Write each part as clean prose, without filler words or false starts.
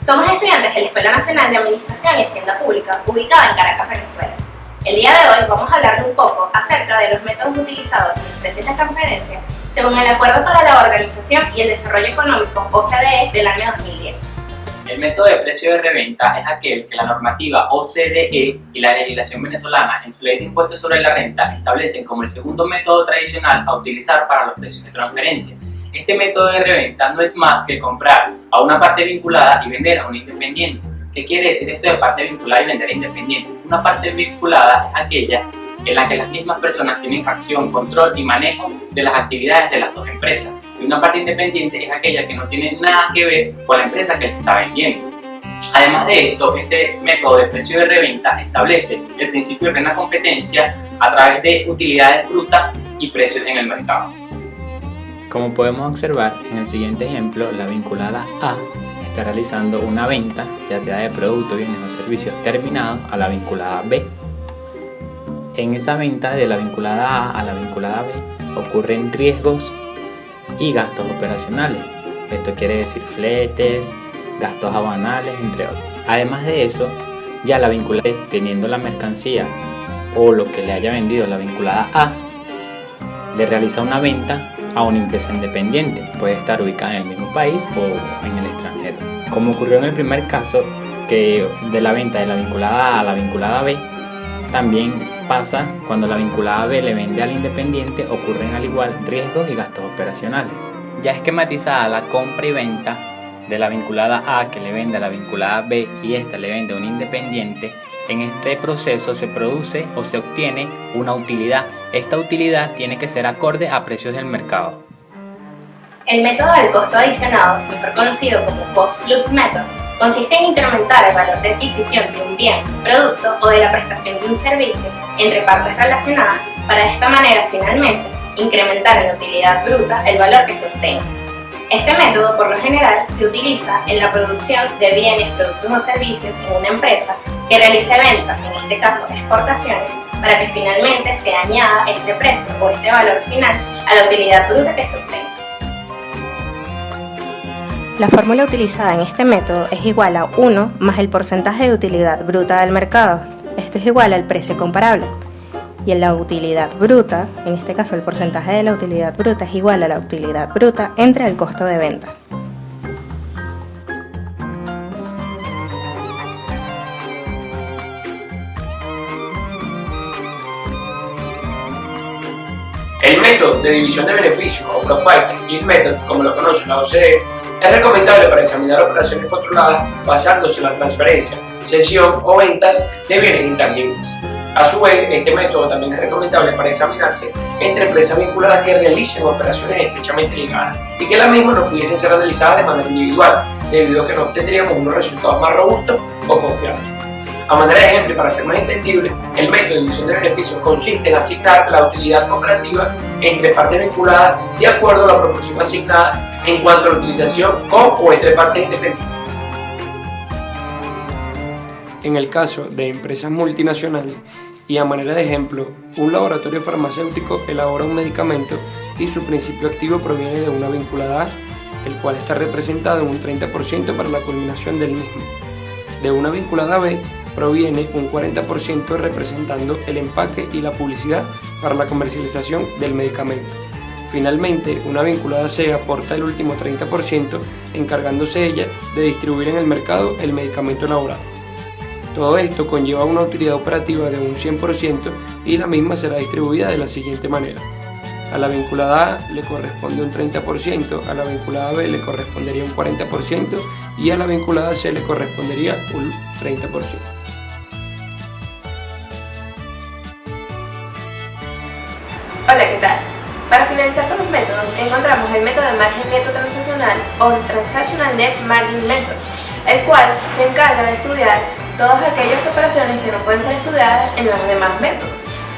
Somos estudiantes de la Escuela Nacional de Administración y Hacienda Pública, ubicada en Caracas, Venezuela. El día de hoy vamos a hablar un poco acerca de los métodos utilizados en los precios de transferencia según el Acuerdo para la Organización y el Desarrollo Económico, OCDE, del año 2010. El método de precio de reventa es aquel que la normativa OCDE y la legislación venezolana en su ley de impuestos sobre la renta establecen como el segundo método tradicional a utilizar para los precios de transferencia. Este método de reventa no es más que comprar a una parte vinculada y vender a un independiente. ¿Qué quiere decir esto de parte vinculada y vender a independiente? Una parte vinculada es aquella en la que las mismas personas tienen acción, control y manejo de las actividades de las dos empresas. Y una parte independiente es aquella que no tiene nada que ver con la empresa que le está vendiendo. Además de esto, este método de precio de reventa establece el principio de plena competencia a través de utilidades brutas y precios en el mercado. Como podemos observar en el siguiente ejemplo, la vinculada A está realizando una venta, ya sea de productos, bienes o servicios terminados, a la vinculada B. En esa venta de la vinculada A la vinculada B ocurren riesgos y gastos operacionales. Esto quiere decir fletes, gastos aduanales, entre otros. Además de eso, ya la vinculada B, teniendo la mercancía o lo que le haya vendido la vinculada A, le realiza una venta a una empresa independiente, puede estar ubicada en el mismo país o en el extranjero. Como ocurrió en el primer caso, que de la venta de la vinculada A a la vinculada B, también pasa cuando la vinculada B le vende al independiente, ocurren al igual riesgos y gastos operacionales. Ya esquematizada la compra y venta de la vinculada A que le vende a la vinculada B y esta le vende a un independiente, en este proceso se produce o se obtiene una utilidad. Esta utilidad tiene que ser acorde a precios del mercado. El método del costo adicionado, mejor conocido como Cost Plus Method, consiste en incrementar el valor de adquisición de un bien, producto o de la prestación de un servicio entre partes relacionadas para de esta manera finalmente incrementar en la utilidad bruta el valor que se obtenga. Este método por lo general se utiliza en la producción de bienes, productos o servicios en una empresa que realice ventas, en este caso exportaciones, para que finalmente se añada este precio o este valor final a la utilidad bruta que se obtenga. La fórmula utilizada en este método es igual a 1 más el porcentaje de utilidad bruta del mercado. Esto es igual al precio comparable. Y en la utilidad bruta, en este caso el porcentaje de la utilidad bruta es igual a la utilidad bruta entre el costo de venta. El método de división de beneficios o Profile Split Method, como lo conoce la OCDE, es recomendable para examinar operaciones controladas basándose en la transferencia, cesión o ventas de bienes intangibles. A su vez, este método también es recomendable para examinarse entre empresas vinculadas que realicen operaciones estrechamente ligadas y que las mismas no pudiesen ser analizadas de manera individual, debido a que no obtendríamos unos resultados más robustos o confiables. A manera de ejemplo y para ser más entendible, el método de división de beneficios consiste en asignar la utilidad operativa entre partes vinculadas de acuerdo a la proporción asignada en cuanto a la utilización con o entre partes independientes. En el caso de empresas multinacionales, y a manera de ejemplo, un laboratorio farmacéutico elabora un medicamento y su principio activo proviene de una vinculada A, el cual está representado en un 30% para la culminación del mismo. De una vinculada B proviene un 40% representando el empaque y la publicidad para la comercialización del medicamento. Finalmente, una vinculada C aporta el último 30%, encargándose ella de distribuir en el mercado el medicamento elaborado. Todo esto conlleva una utilidad operativa de un 100% y la misma será distribuida de la siguiente manera. A la vinculada A le corresponde un 30%, a la vinculada B le correspondería un 40% y a la vinculada C le correspondería un 30%. Hola, ¿qué tal? Para finalizar con los métodos, encontramos el método de margen neto transaccional o Transactional Net Margin Method, el cual se encarga de estudiar todas aquellas operaciones que no pueden ser estudiadas en los demás métodos.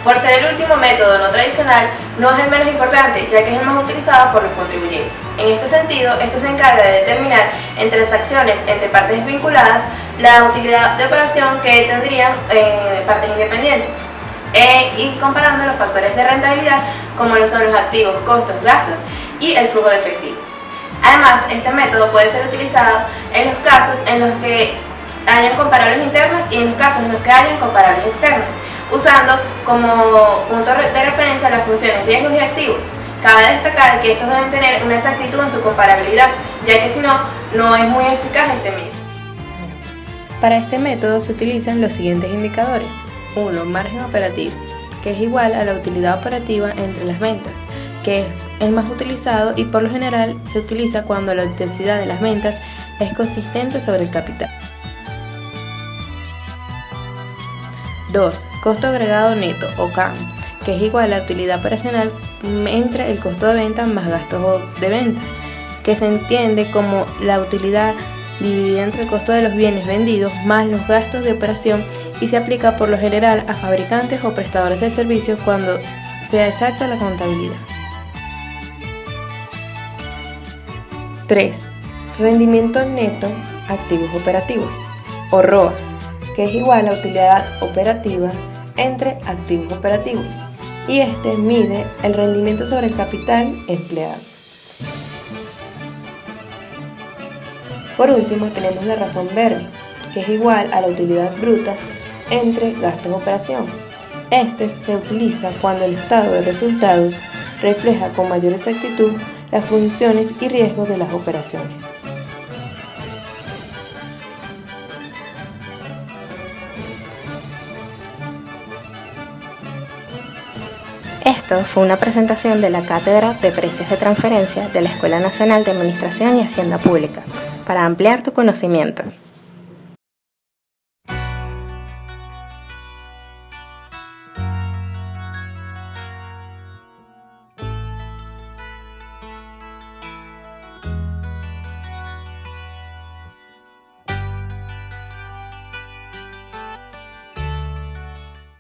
Por ser el último método no tradicional, no es el menos importante, ya que es el más utilizado por los contribuyentes. En este sentido, este se encarga de determinar en transacciones entre partes vinculadas la utilidad de operación que tendrían partes independientes, y comparando los factores de rentabilidad como lo son los activos, costos, gastos y el flujo de efectivo. Además, este método puede ser utilizado en los casos en los que hayan comparables internas y en los casos en los que hayan comparables externas, usando como punto de referencia las funciones riesgos y activos. Cabe destacar que estos deben tener una exactitud en su comparabilidad, ya que si no, no es muy eficaz este método. Para este método se utilizan los siguientes indicadores. 1. Margen operativo, que es igual a la utilidad operativa entre las ventas, que es el más utilizado y por lo general se utiliza cuando la intensidad de las ventas es consistente sobre el capital. 2. Costo agregado neto o CAN, que es igual a la utilidad operacional entre el costo de venta más gastos de ventas, que se entiende como la utilidad dividida entre el costo de los bienes vendidos más los gastos de operación y se aplica por lo general a fabricantes o prestadores de servicios cuando sea exacta la contabilidad. 3. Rendimiento neto activos operativos o ROA, que es igual a utilidad operativa entre activos operativos y este mide el rendimiento sobre el capital empleado. Por último tenemos la razón Berry, que es igual a la utilidad bruta entre gastos de operación. Este se utiliza cuando el estado de resultados refleja con mayor exactitud las funciones y riesgos de las operaciones. Esto fue una presentación de la Cátedra de Precios de Transferencia de la Escuela Nacional de Administración y Hacienda Pública, para ampliar tu conocimiento.